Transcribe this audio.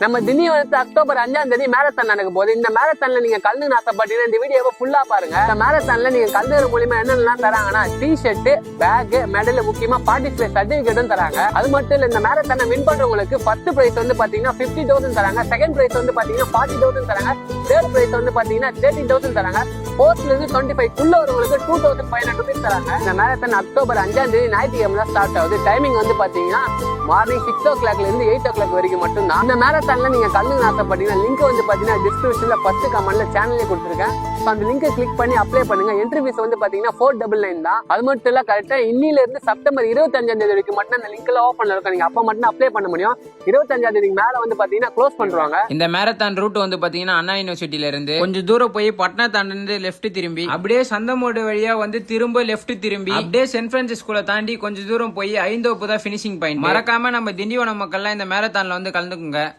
நம்ம திண்டிவனத்து அக்டோபர் 5ஆம் தேதி மேரத்தான் நடக்க போகுது. இந்த மேரத்தான்ல நீங்க கலந்துன்னு ஆசைப்பட்டீங்கன்னா இந்த வீடியோவை ஃபுல்லா பாருங்க. இந்த மேரத்தான்ல நீங்க கலந்துக்கிற மூலியமா என்னெல்லாம் தராங்கன்னா டி-ஷர்ட், பேக், மெடல், முக்கியமா பார்ட்டிசிபேட் சர்டிபிகேட்டும் தராங்க. அது மட்டும் இல்ல இந்த மேரத்தானை வின் பண்றவங்களுக்கு ஃபர்ஸ்ட் பிரைஸ் வந்து பாத்தீங்கன்னா 50,000 தராங்க, செகண்ட் பிரைஸ் வந்து பாத்தீங்கன்னா 40,000 தராங்க, தேர்ட் பிரைஸ் வந்து பாத்தீங்கன்னா 30,000 தராங்க, ஃபோர்த்ல இருந்து 25 குள்ள வரவங்களுக்கு 2,500 rupees தராங்க. இந்த மேரத்தான் அக்டோபர் 5ஆம் தேதி ஞாயிற்றுக்கிழமை ஸ்டார்ட் ஆகுது. டைமிங் வந்து பாத்தீங்கன்னா மார்னிங் 6 o'clock இருந்து 8 o'clock வரைக்கும் மட்டும் தான். இந்த மேரத்தான்ல நீங்க கலந்துக்க ஆசைப்பட்டீங்கன்னா லிங்க் வந்து பாத்தீங்கன்னா டிஸ்கிரிப்ஷன்ல ஃபர்ஸ்ட் கமெண்ட்ல சேனல்ல கொடுத்துருக்கேன். அந்த லிங்கை கிளிக் பண்ணி அப்ளை பண்ணுங்க. என்ட்ரி ஃபீஸ் வந்து பாத்தீங்கன்னா 499 தான். அது மட்டும் இல்ல கரெக்டா இன்னில இருந்து செப்டம்பர் 25ஆம் தேதி வரைக்கும் மட்டும் அந்த லிங்க்ல ஓபன்ல இருக்கும். நீங்க அப்ப மட்டும் அப்ளை பண்ண முடியும். 25ஆம் தேதிக்கு மேல வந்து பாத்தீங்கன்னா க்ளோஸ் பண்றாங்க. இந்த மேரத்தான் ரூட் வந்து பாத்தீங்கன்னா அண்ணா யூனிவர்சிட்டில இருந்து கொஞ்சம் தூரம் போய் பட்னா தாண்டி லெஃப்ட் திரும்பி அப்படியே சந்தமோடு வழியா வந்து திரும்ப லெஃப்ட் திரும்பி அப்படியே சென்ட் பிரான்சிஸ்கோல தாண்டி கொஞ்சம் தூரம் போய் 5 தான் பினிஷிங் பாயிண்ட். மறக்காம நம்ம திண்டிவனம் மக்கள்லாம் இந்த மேரத்தான்ல வந்து கலந்துக்குங்க.